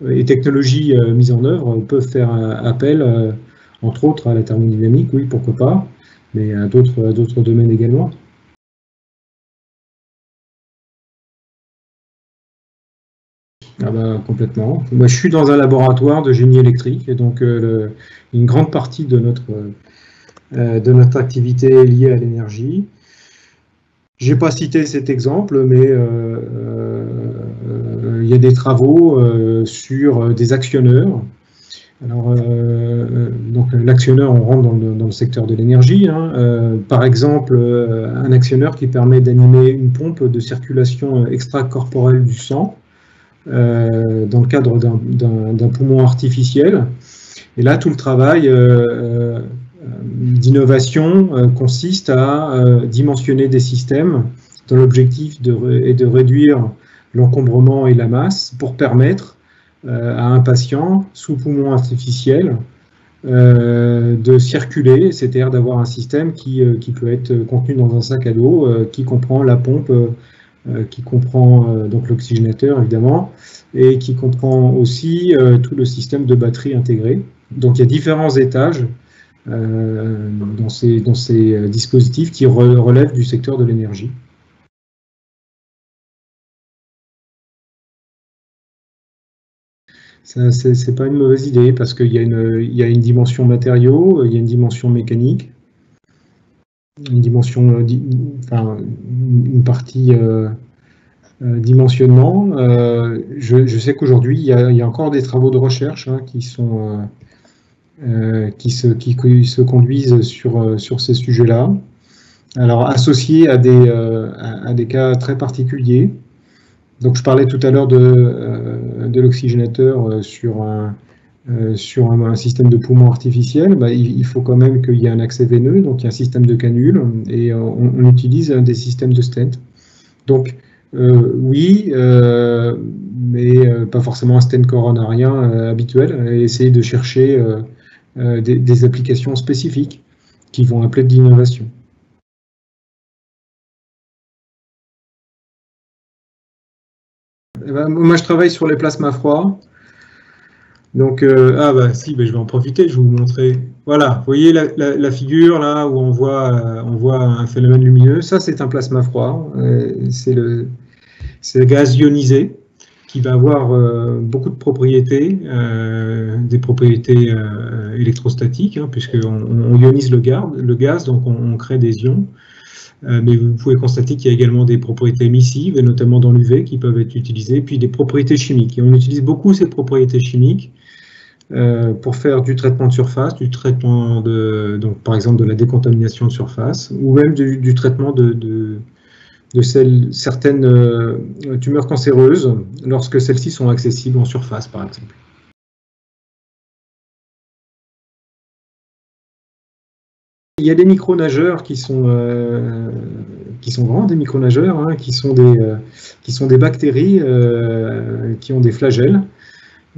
et technologies mises en œuvre peuvent faire appel, entre autres, à la thermodynamique, oui, pourquoi pas, mais à d'autres domaines également. Ah bah, complètement. Moi, je suis dans un laboratoire de génie électrique, et donc une grande partie de notre activité est liée à l'énergie. Je n'ai pas cité cet exemple, mais il y a des travaux sur des actionneurs. Alors, donc l'actionneur, on rentre dans le secteur de l'énergie. Par exemple, un actionneur qui permet d'animer une pompe de circulation extracorporelle du sang dans le cadre d'un poumon artificiel. Et là, tout le travail d'innovation consiste à dimensionner des systèmes dont l'objectif est de réduire l'encombrement et la masse pour permettre à un patient sous poumon artificiel de circuler, c'est-à-dire d'avoir un système qui peut être contenu dans un sac à dos qui comprend la pompe, qui comprend donc l'oxygénateur évidemment, et qui comprend aussi tout le système de batterie intégré. Donc il y a différents étages dans ces dispositifs qui relèvent du secteur de l'énergie. C'est pas une mauvaise idée parce qu'il y a une dimension matériaux, il y a une dimension mécanique, une dimension, une partie dimensionnement. Je sais qu'aujourd'hui il y a encore des travaux de recherche qui se conduisent sur ces sujets-là. Alors associés à des cas très particuliers. Donc je parlais tout à l'heure de l'oxygénateur sur un système de poumon artificiel. Il faut quand même qu'il y ait un accès veineux, donc il y a un système de canule, et on utilise des systèmes de stent. Donc oui, mais pas forcément un stent coronarien habituel, et essayer de chercher des applications spécifiques qui vont appeler de l'innovation. Moi, je travaille sur les plasmas froids. Donc, je vais en profiter, je vais vous montrer. Voilà, vous voyez la figure là où on voit un phénomène lumineux. Ça, c'est un plasma froid. C'est le gaz ionisé qui va avoir beaucoup de propriétés, des propriétés électrostatiques, puisqu'on ionise le gaz, donc on crée des ions. Mais vous pouvez constater qu'il y a également des propriétés émissives, et notamment dans l'UV, qui peuvent être utilisées, puis des propriétés chimiques. Et on utilise beaucoup ces propriétés chimiques pour faire du traitement de surface, du traitement donc par exemple de la décontamination de surface, ou même du traitement de certaines tumeurs cancéreuses, lorsque celles-ci sont accessibles en surface, par exemple. Il y a des micronageurs qui sont grands, des micronageurs, qui sont des bactéries qui ont des flagelles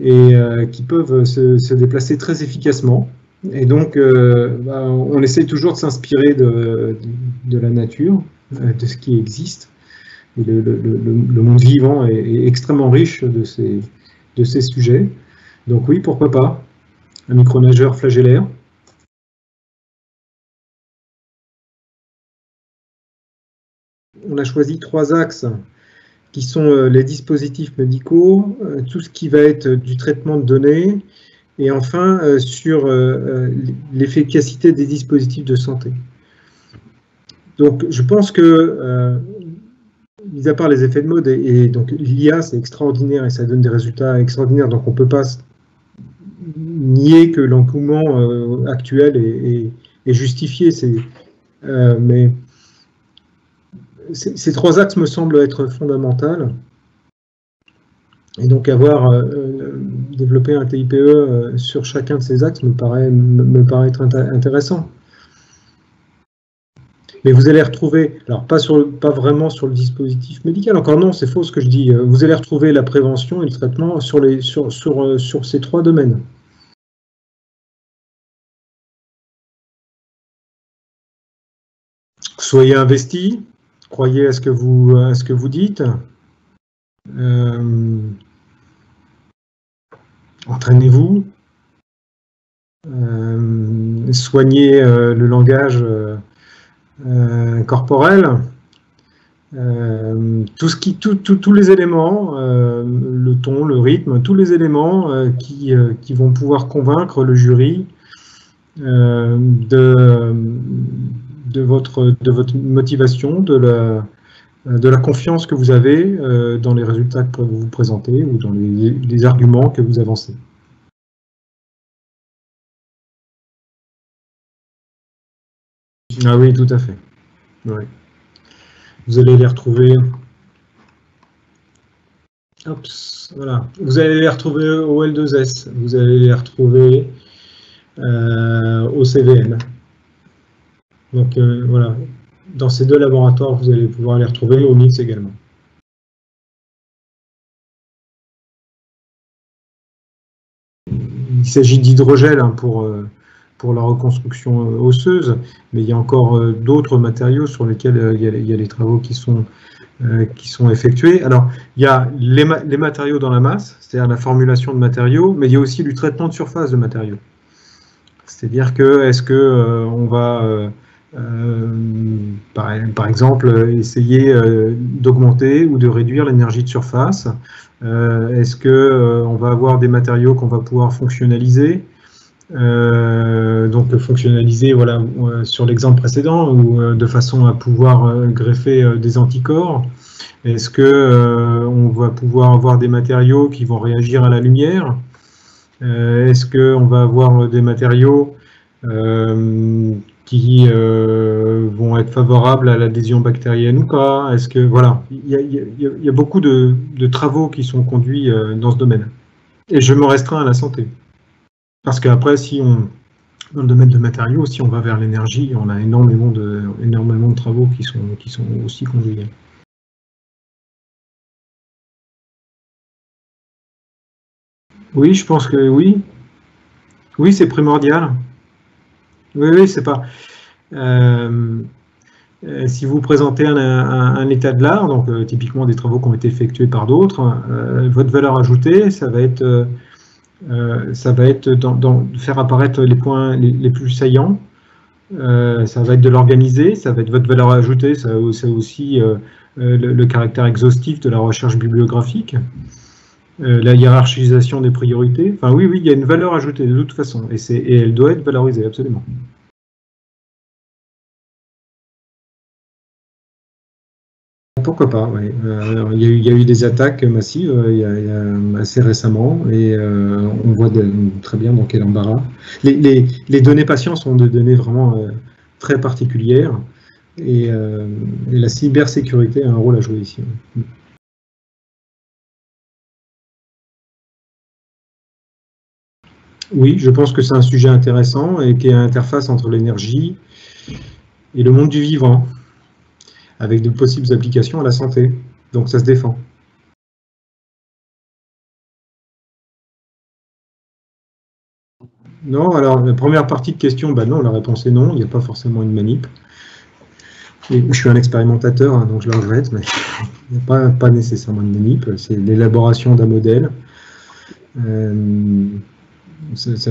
et qui peuvent se déplacer très efficacement. Et donc, on essaye toujours de s'inspirer de la nature, de ce qui existe. Et le monde vivant est extrêmement riche de ces sujets. Donc oui, pourquoi pas, un micronageur flagellaire. On a choisi 3 axes qui sont les dispositifs médicaux, tout ce qui va être du traitement de données, et enfin sur l'efficacité des dispositifs de santé. Donc je pense que, mis à part les effets de mode, et donc l'IA c'est extraordinaire et ça donne des résultats extraordinaires, donc on ne peut pas nier que l'engouement actuel est justifié, mais ces 3 axes me semblent être fondamentaux. Et donc avoir développé un TIPE sur chacun de ces axes me paraît être intéressant. Mais vous allez retrouver, alors pas vraiment sur le dispositif médical, encore non, c'est faux ce que je dis, vous allez retrouver la prévention et le traitement sur ces 3 domaines. Soyez investis, croyez à ce que vous dites. entraînez-vous, soignez le langage corporel, tous les éléments, le ton, le rythme, tous les éléments qui vont pouvoir convaincre le jury de votre motivation, de la confiance que vous avez dans les résultats que vous présentez ou dans les arguments que vous avancez. Ah oui, tout à fait. Ouais. Vous allez les retrouver. Hop, voilà. Vous allez les retrouver au L2S. Vous allez les retrouver au CVN. Donc voilà. Dans ces deux laboratoires, vous allez pouvoir les retrouver au MIX également. Il s'agit d'hydrogel hein, pour la reconstruction osseuse, mais il y a encore d'autres matériaux sur lesquels il y a les travaux qui sont effectués. Alors, il y a les matériaux dans la masse, c'est-à-dire la formulation de matériaux, mais il y a aussi du traitement de surface de matériaux. C'est-à-dire que, est-ce qu'on va, par exemple, essayer d'augmenter ou de réduire l'énergie de surface? Est-ce qu'on va avoir des matériaux qu'on va pouvoir fonctionnaliser? Donc fonctionnaliser voilà, sur l'exemple précédent ou de façon à pouvoir greffer des anticorps. Est-ce qu'on va pouvoir avoir des matériaux qui vont réagir à la lumière? Est-ce qu'on va avoir des matériaux qui vont être favorables à l'adhésion bactérienne ou pas? Est-ce que voilà, il y a beaucoup de travaux qui sont conduits dans ce domaine. Et je me restreins à la santé. Parce qu'après, si on, dans le domaine de matériaux, si on va vers l'énergie, on a énormément de travaux qui sont aussi conduits. Oui, je pense que oui. Oui, c'est primordial. Oui, c'est pas... si vous présentez un état de l'art, donc typiquement des travaux qui ont été effectués par d'autres, votre valeur ajoutée, ça va être de faire apparaître les points les plus saillants, ça va être de l'organiser, ça va être votre valeur ajoutée, ça aussi le caractère exhaustif de la recherche bibliographique, la hiérarchisation des priorités. Enfin oui, il y a une valeur ajoutée de toute façon, et elle doit être valorisée, absolument. Pourquoi pas, oui. Il y a eu des attaques massives assez récemment et on voit très bien dans quel embarras. Les données patients sont des données vraiment très particulières et la cybersécurité a un rôle à jouer ici. Oui, je pense que c'est un sujet intéressant et qui est une interface entre l'énergie et le monde du vivant, avec de possibles applications à la santé. Donc ça se défend. Non, alors la première partie de question, non, la réponse est non, il n'y a pas forcément une manip. Et je suis un expérimentateur, hein, donc je le regrette, mais il n'y a pas nécessairement une manip, c'est l'élaboration d'un modèle. C'est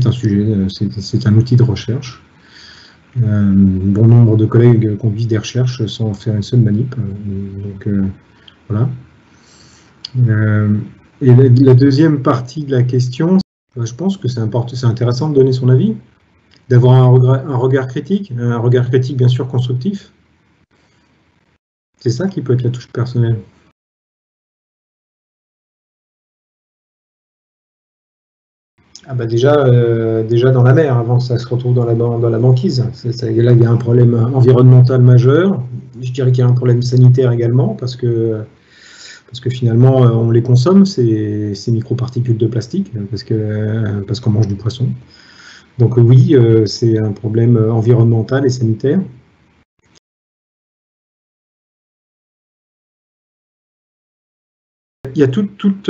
un sujet, c'est un outil de recherche. Bon nombre de collègues conduisent des recherches sans faire une seule manip. Donc voilà. Et la deuxième partie de la question, je pense que c'est intéressant de donner son avis, d'avoir un regard critique bien sûr constructif. C'est ça qui peut être la touche personnelle. Ah bah déjà dans la mer, avant que ça se retrouve dans la banquise. Là, il y a un problème environnemental majeur. Je dirais qu'il y a un problème sanitaire également, parce que finalement, on les consomme, ces microparticules de plastique, parce qu'on mange du poisson. Donc oui, c'est un problème environnemental et sanitaire. Il y a toute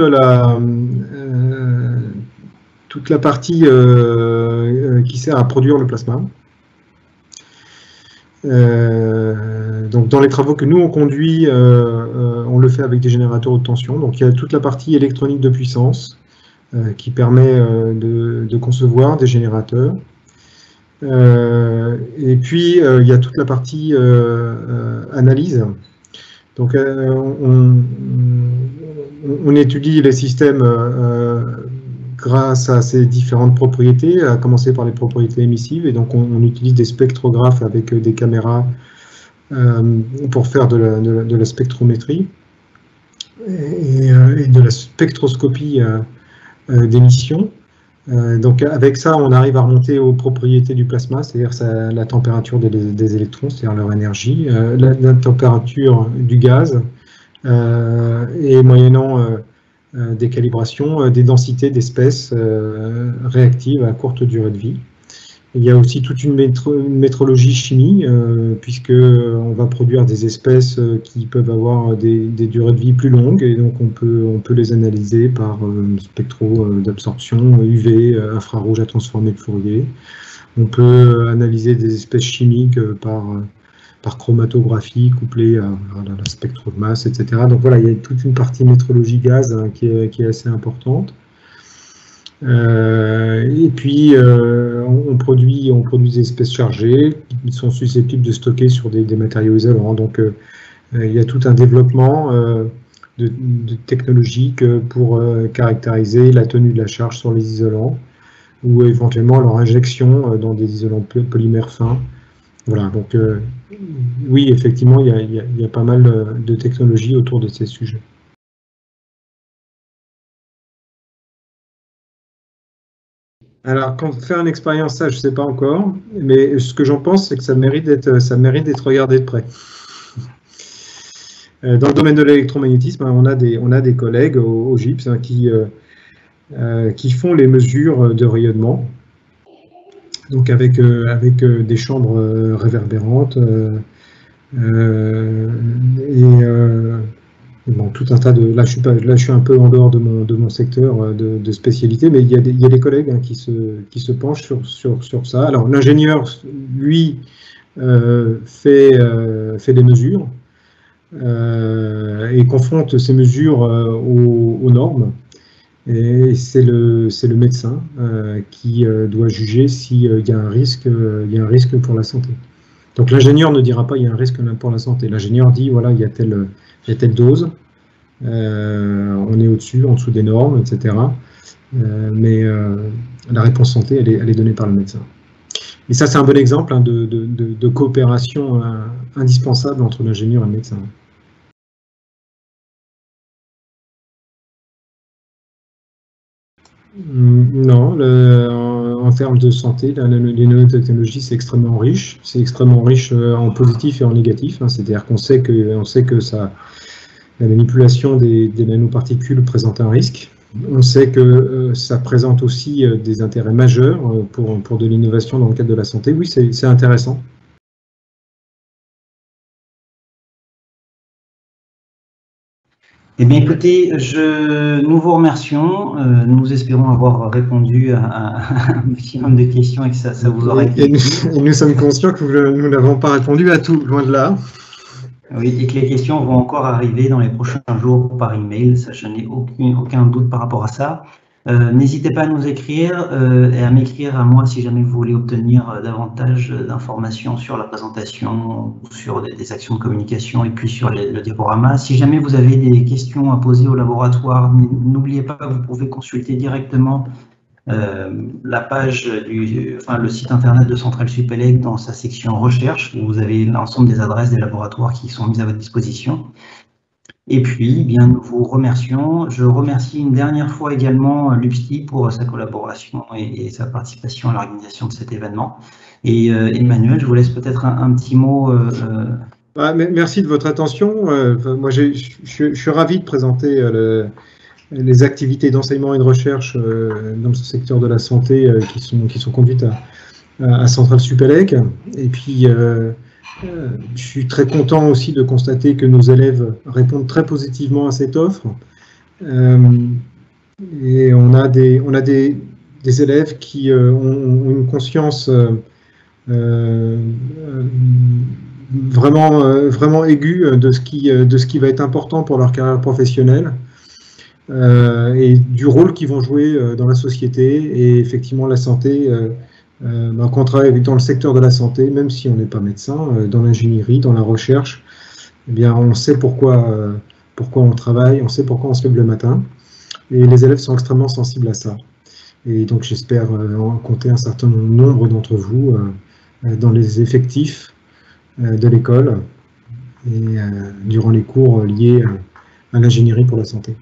la partie qui sert à produire le plasma. Donc dans les travaux que nous on conduit, on le fait avec des générateurs haute tension. Donc il y a toute la partie électronique de puissance, qui permet de concevoir des générateurs. Et puis, il y a toute la partie analyse. Donc, on étudie les systèmes grâce à ces différentes propriétés, à commencer par les propriétés émissives. Et donc, on utilise des spectrographes avec des caméras pour faire de la spectrométrie et de la spectroscopie d'émission. Donc avec ça, on arrive à remonter aux propriétés du plasma, c'est-à-dire la température des électrons, c'est-à-dire leur énergie, la température du gaz, et moyennant des calibrations, des densités d'espèces réactives à courte durée de vie. Il y a aussi toute une métrologie chimie, puisqu'on va produire des espèces qui peuvent avoir des durées de vie plus longues, et donc on peut les analyser par spectro d'absorption, UV, infrarouge à transformer de Fourier. On peut analyser des espèces chimiques par chromatographie couplée à la spectro de masse, etc. Donc voilà, il y a toute une partie métrologie gaz qui est assez importante. Et puis, on produit des espèces chargées qui sont susceptibles de stocker sur des matériaux isolants. Donc, il y a tout un développement de technologiques pour caractériser la tenue de la charge sur les isolants ou éventuellement leur injection dans des isolants polymères fins. Voilà, donc oui, effectivement, il y a pas mal de technologies autour de ces sujets. Alors, quand faire une expérience, ça, je ne sais pas encore, mais ce que j'en pense, c'est que ça mérite d'être regardé de près. Dans le domaine de l'électromagnétisme, on a des collègues au GIPS qui font les mesures de rayonnement, donc avec des chambres réverbérantes bon, tout un tas de. Là, je suis un peu en dehors de mon secteur de spécialité, mais il y a des collègues qui se penchent sur ça. Alors, l'ingénieur, lui, fait des mesures et confronte ces mesures aux normes. Et c'est le médecin qui doit juger s'il y a un risque pour la santé. Donc, l'ingénieur ne dira pas il y a un risque pour la santé. L'ingénieur dit voilà, il y a telle dose, on est au-dessus, en dessous des normes, etc. Mais la réponse santé, elle est donnée par le médecin. Et ça, c'est un bon exemple de coopération indispensable entre l'ingénieur et le médecin. Non, en termes de santé, les nanotechnologies, c'est extrêmement riche. C'est extrêmement riche en positif et en négatif. C'est-à-dire qu'on sait que la manipulation des nanoparticules présente un risque. On sait que ça présente aussi des intérêts majeurs pour de l'innovation dans le cadre de la santé. Oui, c'est intéressant. Eh bien, écoutez, nous vous remercions. Nous espérons avoir répondu à un maximum de questions et que ça vous aura été utile. Et nous sommes conscients que nous n'avons pas répondu à tout, loin de là. Oui, et que les questions vont encore arriver dans les prochains jours par email. Ça, je n'ai aucun doute par rapport à ça. N'hésitez pas à nous écrire et à m'écrire à moi si jamais vous voulez obtenir davantage d'informations sur la présentation, sur des actions de communication et puis sur le diaporama. Si jamais vous avez des questions à poser au laboratoire, n'oubliez pas que vous pouvez consulter directement la page le site internet de Centrale Supélec dans sa section recherche, où vous avez l'ensemble des adresses des laboratoires qui sont mises à votre disposition. Et puis, bien, nous vous remercions. Je remercie une dernière fois également l'UPSTI pour sa collaboration et sa participation à l'organisation de cet événement. Et Emmanuel, je vous laisse peut-être un petit mot. Merci de votre attention. Moi, je suis ravi de présenter les activités d'enseignement et de recherche dans ce secteur de la santé qui sont conduites à Centrale Supélec. Et puis, je suis très content aussi de constater que nos élèves répondent très positivement à cette offre. Et on a des élèves qui ont une conscience vraiment aiguë de ce qui va être important pour leur carrière professionnelle. et du rôle qu'ils vont jouer dans la société. Et effectivement, la santé, quand on travaille dans le secteur de la santé, même si on n'est pas médecin, dans l'ingénierie, dans la recherche, eh bien, on sait pourquoi on travaille, on sait pourquoi on se lève le matin. Et les élèves sont extrêmement sensibles à ça. Et donc, j'espère compter un certain nombre d'entre vous dans les effectifs de l'école et durant les cours liés à l'ingénierie pour la santé.